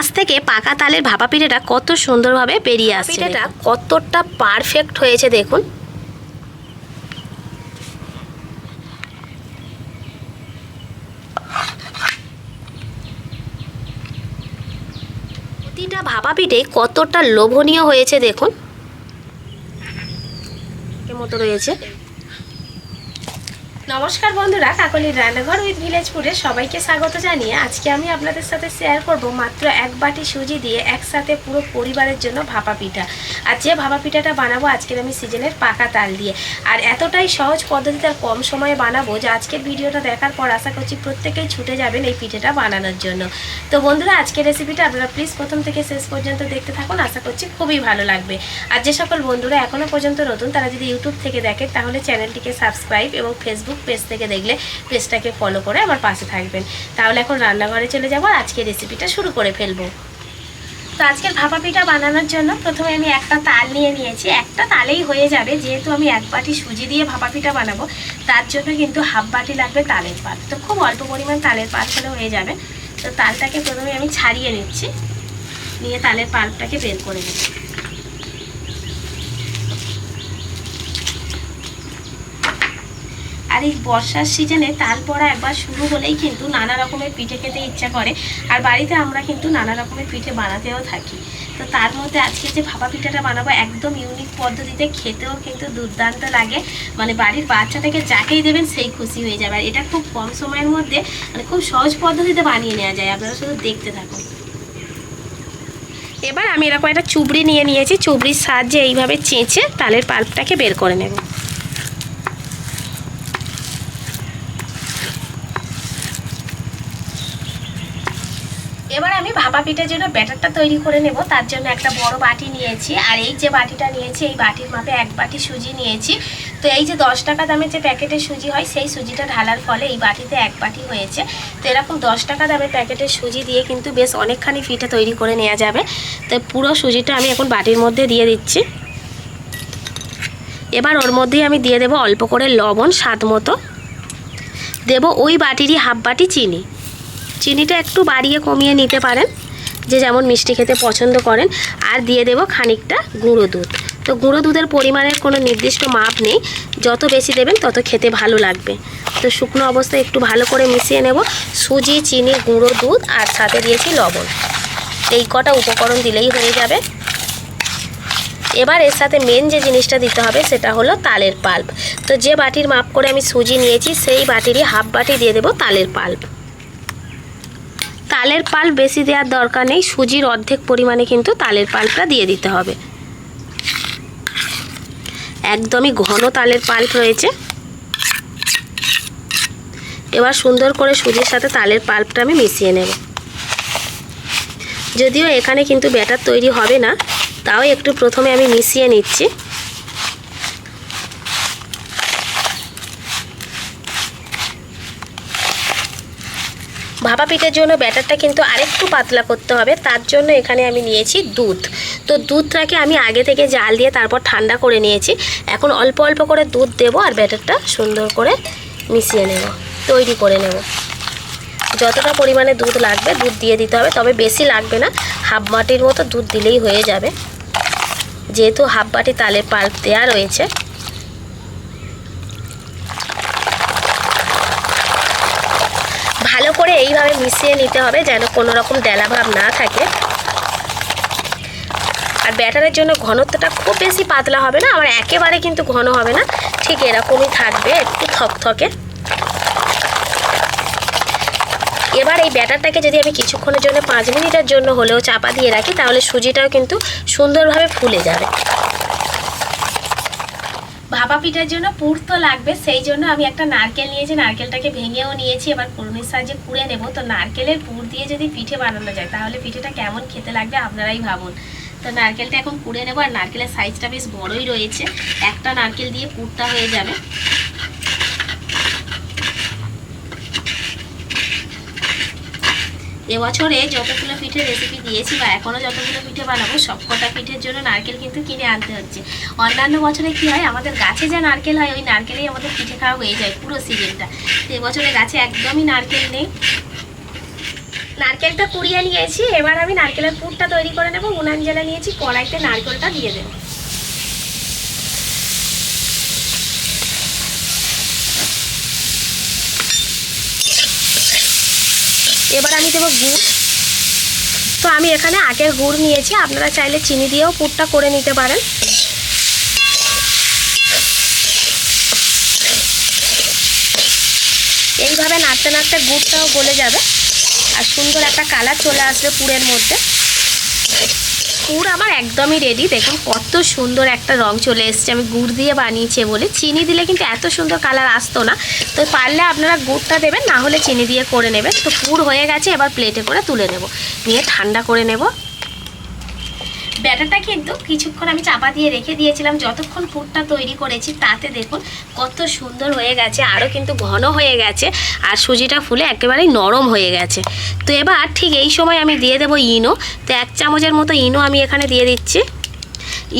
আজ থেকে পাকা তালের ভাপা পিঠেটা কত সুন্দরভাবে বেরিয়ে আসছে। পিঠেটা কতটা পারফেক্ট হয়েছে দেখুন। প্রতিটা ভাপা পিঠে কতটা লোভনীয় হয়েছে দেখুন, মতো রয়েছে। নমস্কার বন্ধুরা, কাকলির রান্নাঘর উইথ ভিলেজ ফুডে সবাইকে স্বাগত জানিয়ে আজকে আমি আপনাদের সাথে শেয়ার করব মাত্র এক বাটি সুজি দিয়ে একসাথে পুরো পরিবারের জন্য ভাপা পিঠা। আর যে ভাপা পিঠাটা বানাবো আজকের আমি সিজনের পাকা তাল দিয়ে, আর এতটাই সহজ পদ্ধতিতে আর কম সময়ে বানাবো যে আজকের ভিডিওটা দেখার পর আশা করছি প্রত্যেকেই ছুটে যাবেন এই পিঠেটা বানানোর জন্য। তো বন্ধুরা, আজকের রেসিপিটা আপনারা প্লিজ প্রথম থেকে শেষ পর্যন্ত দেখতে থাকুন, আশা করছি খুবই ভালো লাগবে। আর যে সকল বন্ধুরা এখনও পর্যন্ত নতুন তারা যদি ইউটিউব থেকে দেখেন তাহলে চ্যানেলটিকে সাবস্ক্রাইব এবং ফেসবুক পেজ থেকে দেখলে পেজটাকে ফলো করে আমার পাশে থাকবেন। তাহলে এখন রান্নাঘরে চলে যাবো আর আজকের রেসিপিটা শুরু করে ফেলবো। তো আজকের ভাপা পিঠা বানানোর জন্য প্রথমে আমি একটা তাল নিয়ে নিয়েছি। একটা তালেই হয়ে যাবে, যেহেতু আমি এক বাটি সুজি দিয়ে ভাপা পিঠা বানাবো তার জন্য কিন্তু হাফ বাটি লাগবে তালের পাল্প। তো খুব অল্প পরিমাণ তালের পাল্প হলে হয়ে যাবে। তো তালটাকে প্রথমে আমি ছাড়িয়ে নিচ্ছি, নিয়ে তালের পাল্পটাকে বের করে নিচ্ছি। আর এই বর্ষার সিজনে তাল পড়া একবার শুরু হলেই কিন্তু নানা রকমের পিঠে খেতে ইচ্ছা করে, আর বাড়িতে আমরা কিন্তু নানা রকমের পিঠে বানাতেও থাকি। তো তার মধ্যে আজকে যে ভাপা পিঠাটা বানাবো একদম ইউনিক পদ্ধতিতে, খেতেও কিন্তু দুর্দান্ত লাগে। মানে বাড়ির বাচ্চাটাকে যাকেই দেবেন সেই খুশি হয়ে যাবে। আর এটা খুব কম সময়ের মধ্যে মানে খুব সহজ পদ্ধতিতে বানিয়ে নেওয়া যায়, আপনারা শুধু দেখতে থাকুন। এবার আমি এরকম একটা চুবড়ি নিয়ে নিয়েছি, চুবড়ির সাহায্যে এইভাবে চেঁচে তালের পাল্পটাকে বের করে নেব। এবার আমি ভাপা পিঠার জন্য ব্যাটারটা তৈরি করে নেব। তার জন্য একটা বড় বাটি নিয়েছি, আর এই যে বাটিটা নিয়েছি এই বাটির মাপে এক বাটি সুজি নিয়েছি। তো এই যে 10 টাকা দামের যে প্যাকেটের সুজি হয় সেই সুজিটা ঢালার ফলে এই বাটিতে এক বাটি হয়েছে। তো এরকম 10 টাকা দামের প্যাকেটের সুজি দিয়ে কিন্তু বেশ অনেকখানি পিঠা তৈরি করে নেওয়া যাবে। তো পুরো সুজিটা আমি এখন বাটির মধ্যে দিয়ে দিচ্ছি। এবার ওর মধ্যেই আমি দিয়ে দেবো অল্প করে লবণ, স্বাদ মতো দেব ওই বাটিরই হাফ বাটি চিনি। চিনিটা একটু বাড়িয়ে কমিয়ে নিতে পারেন, যে যেমন মিষ্টি খেতে পছন্দ করেন। আর দিয়ে দেব খানিকটা গুঁড়ো দুধ। তো গুঁড়ো দুধের পরিমাণের কোনো নির্দিষ্ট মাপ নেই, যত বেশি দেবেন তত খেতে ভালো লাগবে। তো শুকনো অবস্থায় একটু ভালো করে মিশিয়ে নেব সুজি, চিনি, গুঁড়ো দুধ আর সাথে দিয়েছি লবণ। এই কটা উপকরণ দিলেই হয়ে যাবে। এবার এর সাথে মেন যে জিনিসটা দিতে হবে সেটা হলো তালের পাল্প। তো যে বাটির মাপ করে আমি সুজি নিয়েছি সেই বাটিরই হাফ বাটি দিয়ে দেব তালের পাল্প। তালের পাল্প বেশি দেওয়ার দরকার নেই, সুজির অর্ধেক পরিমাণে কিন্তু তালের পাল্পটা দিয়ে দিতে হবে। একদমই ঘন তালের পাল্প রয়েছে। এবার সুন্দর করে সুজির সাথে তালের পাল্পটা আমি মিশিয়ে নেব। যদিও এখানে কিন্তু ব্যাটার তৈরি হবে না, তাও একটু প্রথমে আমি মিশিয়ে নিচ্ছি। ভাপা পিঠের জন্য ব্যাটারটা কিন্তু আরেকটু পাতলা করতে হবে, তার জন্য এখানে আমি নিয়েছি দুধ। তো দুধটাকে আমি আগে থেকে জাল দিয়ে তারপর ঠান্ডা করে নিয়েছি। এখন অল্প অল্প করে দুধ দেবো আর ব্যাটারটা সুন্দর করে মিশিয়ে নেব, তৈরি করে নেব। যতটা পরিমাণে দুধ লাগবে দুধ দিয়ে দিতে হবে, তবে বেশি লাগবে না, হাফ বাটির মতো দুধ দিলেই হয়ে যাবে, যেহেতু হাফ বাটি তালের পাল্প দেওয়া রয়েছে। ভালো করে এইভাবে মিশিয়ে নিতে হবে যেন কোনো রকম ডেলা ভাব না থাকে। আর ব্যাটারের জন্য ঘনত্বটা খুব বেশি পাতলা হবে না, আবার একেবারে কিন্তু ঘন হবে না, ঠিক এরকমই থাকবে, একটু থকথকে। এবার এই ব্যাটারটাকে যদি আমি কিছুক্ষণের জন্য 5 মিনিটের জন্য হলেও চাপা দিয়ে রাখি তাহলে সুজিটাও কিন্তু সুন্দরভাবে ফুলে যাবে। ভাপা পিঠার জন্য পুর তো লাগবে, সেই জন্য আমি একটা নারকেল নিয়েছি, নারকেলটাকে ভেঙেও নিয়েছি। এবার কুড়ুনির সাহায্যে কুড়ে নেব। তো নারকেলের পুর দিয়ে যদি পিঠে বানানো যায় তাহলে পিঠেটা কেমন খেতে লাগবে আপনারাই ভাবুন। তো নারকেলটা এখন কুড়ে নেব, আর নারকেলের সাইজটা বেশ বড়ই রয়েছে, একটা নারকেল দিয়ে পুরটা হয়ে যাবে। এবছরে যতগুলো পিঠের রেসিপি দিয়েছি বা এখনও যতগুলো পিঠে বানাবো সবকটা পিঠের জন্য নারকেল কিন্তু কিনে আনতে হচ্ছে। অন্যান্য বছরে কি হয়, আমাদের গাছে যা নারকেল হয় ওই নারকেলেই আমাদের পিঠে খাওয়া হয়ে যায় পুরো সিজনটা। তো এবছরে গাছে একদমই নারকেল নেই। নারকেলটা কুড়িয়ে নিয়েছি, এবার আমি নারকেলের পুরটা তৈরি করে নেব। উনান জ্বালা নিয়েছি, কড়াইতে নারকেলটা দিয়ে দেব। এবার আমি দেবো গুড়। তো আমি এখানে আগের গুড় নিয়েছি, আপনারা চাইলে চিনি দিয়েও পুরটা করে নিতে পারেন। এইভাবে নাড়তে নাড়তে গুড়টাও গলে যাবে আর সুন্দর একটা কালার চলে আসবে পুরের মধ্যে। পুর আমার একদমই রেডি। দেখুন কত সুন্দর একটা রং চলে এসছে, আমি গুড় দিয়ে বানিয়েছি বলে। চিনি দিলে কিন্তু এত সুন্দর কালার আসতো না, তো পারলে আপনারা গুড়টা দেবেন, না হলে চিনি দিয়ে করে নেবেন। তো পুর হয়ে গেছে, এবার প্লেটে করে তুলে নেব, নিয়ে ঠান্ডা করে নেব। ব্যাটারটা কিন্তু কিছুক্ষণ আমি চাপা দিয়ে রেখে দিয়েছিলাম, যতক্ষণ পুরটা তৈরি করেছি তাতে দেখুন কত সুন্দর হয়ে গেছে, আরও কিন্তু ঘন হয়ে গেছে আর সুজিটা ফুলে একেবারেই নরম হয়ে গেছে। তো এবার ঠিক এই সময় আমি দিয়ে দেবো ইনো। তো 1 চামচের মতো ইনো আমি এখানে দিয়ে দিচ্ছি।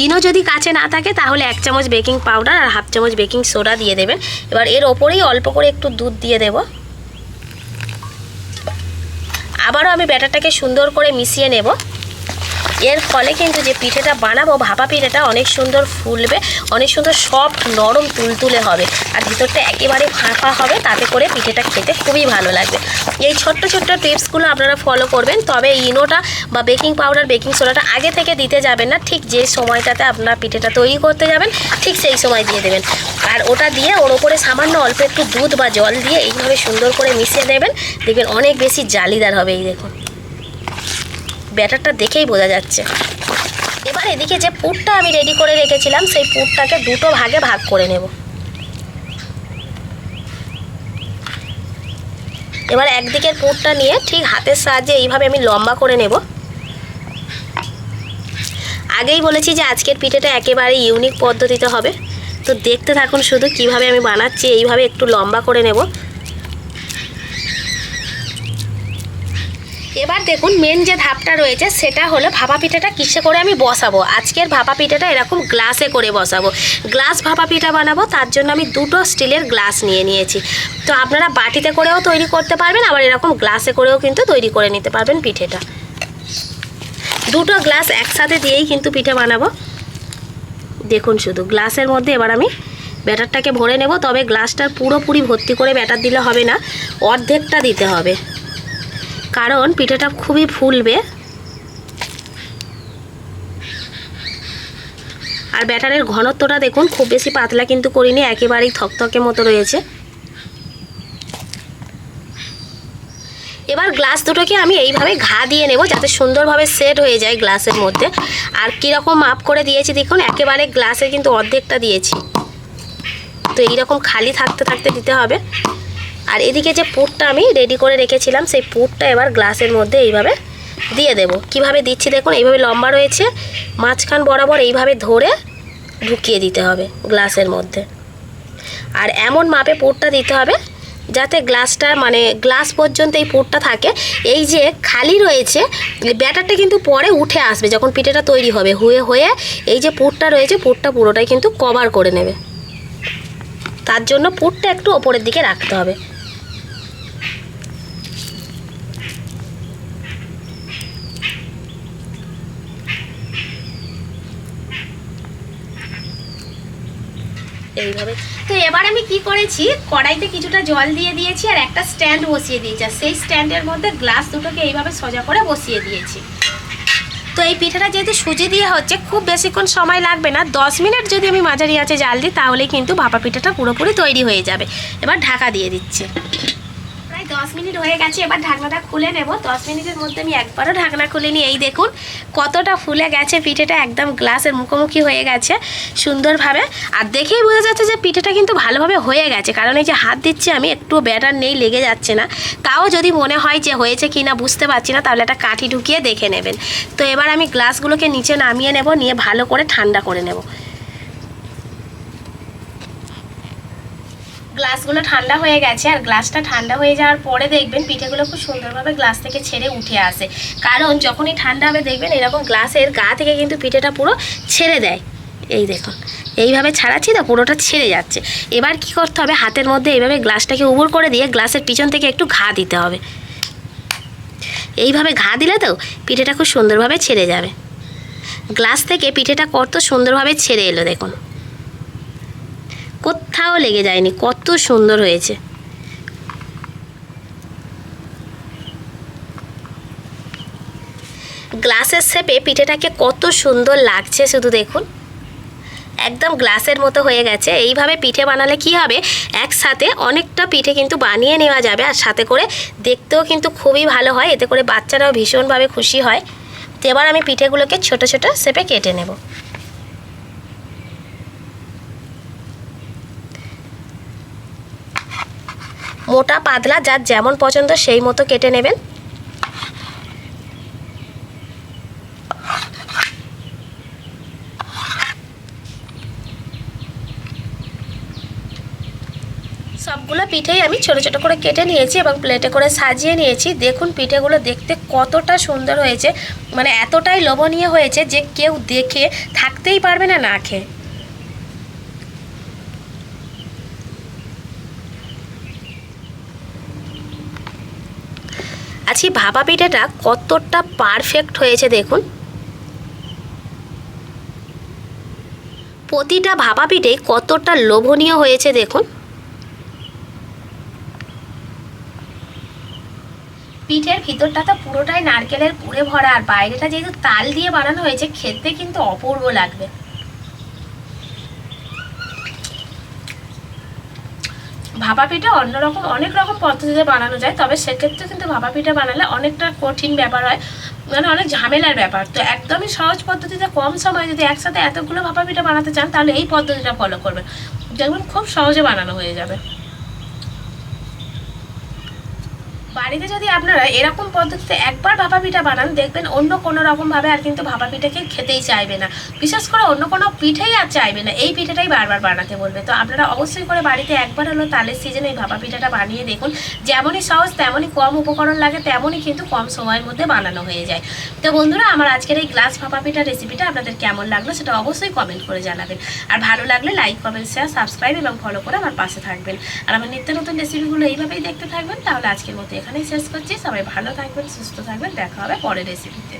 ইনো যদি কাছে না থাকে তাহলে 1 চামচ বেকিং পাউডার আর 1/2 চামচ বেকিং সোডা দিয়ে দেবেন। এবার এর ওপরেই অল্প করে একটু দুধ দিয়ে দেব। আবারও আমি ব্যাটারটাকে সুন্দর করে মিশিয়ে নেব। এর ফলে কিন্তু যে পিঠেটা বানাবো, ভাপা পিঠেটা অনেক সুন্দর ফুলবে, অনেক সুন্দর সফট নরম তুলতুলে হবে আর ভিতরটা একেবারে ফাঁপা হবে, তাতে করে পিঠেটা খেতে খুবই ভালো লাগবে। এই ছোট্ট ছোট্ট টিপসগুলো আপনারা ফলো করবেন। তবে ইনোটা বা বেকিং পাউডার বেকিং সোডাটা আগে থেকে দিতে যাবেন না, ঠিক যে সময়টাতে আপনারা পিঠেটা তৈরি করতে যাবেন ঠিক সেই সময় দিয়ে দেবেন। আর ওটা দিয়ে ওর ওপরে সামান্য অল্প একটু দুধ বা জল দিয়ে এইভাবে সুন্দর করে মিশিয়ে দেবেন, দেখবেন অনেক বেশি জালিদার হবে। এই দেখুন ব্যাটারটা দেখেই বোঝা যাচ্ছে। এবার এদিকে যে পুরটা আমি রেডি করে রেখেছিলাম সেই পুরটাকে দুটো ভাগে ভাগ করে নেব। এবার একদিকের পুরটা নিয়ে ঠিক হাতের সাহায্যে এইভাবে আমি লম্বা করে নেব। আগেই বলেছি যে আজকের পিঠেটা একেবারে ইউনিক পদ্ধতিতে হবে, তো দেখতে থাকুন শুধু কিভাবে আমি বানাচ্ছি। এইভাবে একটু লম্বা করে নেব। এবার দেখুন মেন যে ধাপটা রয়েছে সেটা হলো ভাপা পিঠাটা কিসে করে আমি বসাবো। আজকের ভাপা পিঠাটা এরকম গ্লাসে করে বসাবো। গ্লাস ভাপা পিঠা বানাবো, তার জন্য আমি দুটো স্টিলের গ্লাস নিয়ে নিয়েছি। তো আপনারা বাটিতে করেও তৈরি করতে পারবেন, আবার এরকম গ্লাসে করেও কিন্তু তৈরি করে নিতে পারবেন পিঠেটা। দুটো গ্লাস একসাথে দিয়েই কিন্তু পিঠে বানাবো। দেখুন শুধু গ্লাসের মধ্যে এবার আমি ব্যাটারটাকে ভরে নেব। তবে গ্লাসটার পুরোপুরি ভর্তি করে ব্যাটার দিলে হবে না, অর্ধেকটা দিতে হবে, কারণ পিঠেটা খুবই ফুলবে। আর ব্যাটারের ঘনত্বটা দেখুন খুব বেশি পাতলা কিন্তু করিনি, একেবারেই থকথকে মতো রয়েছে। এবার গ্লাস দুটোকে আমি এইভাবে ঘা দিয়ে নেব যাতে সুন্দরভাবে সেট হয়ে যায় গ্লাসের মধ্যে। আর কীরকম মাপ করে দিয়েছি দেখুন, একেবারে গ্লাসের কিন্তু অর্ধেকটা দিয়েছি। তো এইরকম খালি থাকতে থাকতে দিতে হবে। আর এদিকে যে পুরটা আমি রেডি করে রেখেছিলাম সেই পুরটা এবার গ্লাসের মধ্যে এইভাবে দিয়ে দেব। কিভাবে দিচ্ছি দেখুন, এইভাবে লম্বা রয়েছে, মাঝখান বরাবর এইভাবে ধরে ঢুকিয়ে দিতে হবে গ্লাসের মধ্যে। আর এমন মাপে পুরটা দিতে হবে যাতে গ্লাসটা মানে গ্লাস পর্যন্ত এই পুরটা থাকে। এই যে খালি রয়েছে ব্যাটারটা কিন্তু পরে উঠে আসবে যখন পিঠেটা তৈরি হবে, হয়ে এই যে পুরটা রয়েছে পুরটা পুরোটাই কিন্তু কভার করে নেবে। তার জন্য পুরটা একটু ওপরের দিকে রাখতে হবে। এইভাবে। তো এবার আমি কি করেছি, কড়াইতে কিছুটা জল দিয়ে দিয়েছি আর একটা স্ট্যান্ড বসিয়ে দিয়েছি, আর সেই স্ট্যান্ডের মধ্যে গ্লাস দুটোকে এইভাবে সোজা করে বসিয়ে দিয়েছি। তো এই পিঠাটা যেহেতু সুজি দিয়ে হচ্ছে খুব বেশিক্ষণ সময় লাগবে না, 10 মিনিট যদি আমি মাঝারি আঁচে জাল দিই তাহলে কিন্তু ভাপা পিঠাটা পুরোপুরি তৈরি হয়ে যাবে। এবার ঢাকা দিয়ে দিচ্ছি। প্রায় 10 মিনিট হয়ে গেছে, এবার ঢাকনাটা খুলে নেব। 10 মিনিটের মধ্যে আমি একবারও ঢাকনা খুলিনি। এই দেখুন কতটা ফুলে গেছে পিঠেটা, একদম গ্লাসের মুখোমুখি হয়ে গেছে সুন্দরভাবে। আর দেখেই বোঝা যাচ্ছে যে পিঠেটা কিন্তু ভালোভাবে হয়ে গেছে, কারণ এই যে হাত দিচ্ছি আমি একটু ব্যাটার নেই, লেগে যাচ্ছে না। তাও যদি মনে হয় যে হয়েছে কি না বুঝতে পারছি না, তাহলে একটা কাঠি ঢুকিয়ে দেখে নেবেন। তো এবার আমি গ্লাসগুলোকে নিচে নামিয়ে নেব, নিয়ে ভালো করে ঠান্ডা করে নেব। গ্লাসগুলো ঠান্ডা হয়ে গেছে, আর গ্লাসটা ঠান্ডা হয়ে যাওয়ার পরে দেখবেন পিঠেগুলো খুব সুন্দরভাবে গ্লাস থেকে ছেড়ে উঠে আসে। কারণ যখনই ঠান্ডা হবে দেখবেন এরকম গ্লাসের গা থেকে কিন্তু পিঠেটা পুরো ছেড়ে দেয়। এই দেখুন এইভাবে ছাড়াচ্ছি তো পুরোটা ছেড়ে যাচ্ছে। এবার কি করতে হবে, হাতের মধ্যে এইভাবে গ্লাসটাকে উবুর করে দিয়ে গ্লাসের পিছন থেকে একটু ঘা দিতে হবে। এইভাবে ঘা দিলে তো পিঠেটা খুব সুন্দরভাবে ছেড়ে যাবে। গ্লাস থেকে পিঠেটা কত সুন্দরভাবে ছেড়ে এলো দেখুন, কোথাও লেগে যায়নি, কত সুন্দর হয়েছে। গ্লাসের শেপে পিঠেটাকে কত সুন্দর লাগছে শুধু দেখুন, একদম গ্লাসের মতো হয়ে গেছে। এইভাবে পিঠে বানালে কি হবে, একসাথে অনেকটা পিঠে কিন্তু বানিয়ে নেওয়া যাবে, আর সাথে করে দেখতেও কিন্তু খুবই ভালো হয়, এতে করে বাচ্চারাও ভীষণভাবে খুশি হয়। তো এবার আমি পিঠেগুলোকে ছোট ছোট শেপে কেটে নেব। মোটা পাতলা যার যেমন পছন্দ সেই মতো কেটে নেবেন। সবগুলো পিঠেই আমি ছোট ছোট করে কেটে নিয়েছি এবং প্লেটে করে সাজিয়ে নিয়েছি। দেখুন পিঠেগুলো দেখতে কতটা সুন্দর হয়েছে, মানে এতটাই লোভনীয় হয়েছে যে কেউ দেখে থাকতেই পারবে না না খেয়ে। আজকে ভাপা পিঠেটা কতটা পারফেক্ট হয়েছে দেখুন, প্রতিটা ভাপা পিঠেই কতটা লোভনীয় হয়েছে দেখুন। পিঠের ভিতরটা তো পুরোটাই নারকেলের পুরে ভরা, আর বাইরেটা যেহেতু তাল দিয়ে বানানো হয়েছে, খেতে কিন্তু অপূর্ব লাগবে। ভাপা পিঠা অন্যরকম অনেক রকম পদ্ধতিতে বানানো যায়, তবে সেক্ষেত্রে কিন্তু ভাপা পিঠা বানালে অনেকটা কঠিন ব্যাপার হয়, মানে অনেক ঝামেলার ব্যাপার। তো একদমই সহজ পদ্ধতিতে কম সময় যদি একসাথে এতগুলো ভাপা পিঠা বানাতে চান, তাহলে এই পদ্ধতিটা ফলো করবেন, দেখবেন খুব সহজে বানানো হয়ে যাবে। বাড়িতে যদি আপনারা এরকম পদ্ধতিতে একবার ভাপা পিঠা বানান, দেখবেন অন্য কোনো রকমভাবে আর কিন্তু ভাপা পিঠাকে খেতেই চাইবে না, বিশেষ করে অন্য কোনো পিঠেই আর চাইবে না, এই পিঠাটাই বারবার বানাতে বলবে। তো আপনারা অবশ্যই করে বাড়িতে একবার হলো তালের সিজনে এই ভাপা পিঠাটা বানিয়ে দেখুন, যেমনই সহজ তেমনই কম উপকরণ লাগে, তেমনই কিন্তু কম সময়ের মধ্যে বানানো হয়ে যায়। তো বন্ধুরা, আমার আজকের এই গ্লাস ভাপা পিঠা রেসিপিটা আপনাদের কেমন লাগলো সেটা অবশ্যই কমেন্ট করে জানাবেন, আর ভালো লাগলে লাইক কমেন্ট শেয়ার সাবস্ক্রাইব এবং ফলো করে আমার পাশে থাকবেন, আর আমার নিত্য নতুন রেসিপিগুলো এইভাবেই দেখতে থাকবেন। তাহলে আজকের মতো এখানেই শেষ করছি। সবাই ভালো থাকবেন, সুস্থ থাকবেন, দেখা হবে পরের রেসিপিতে।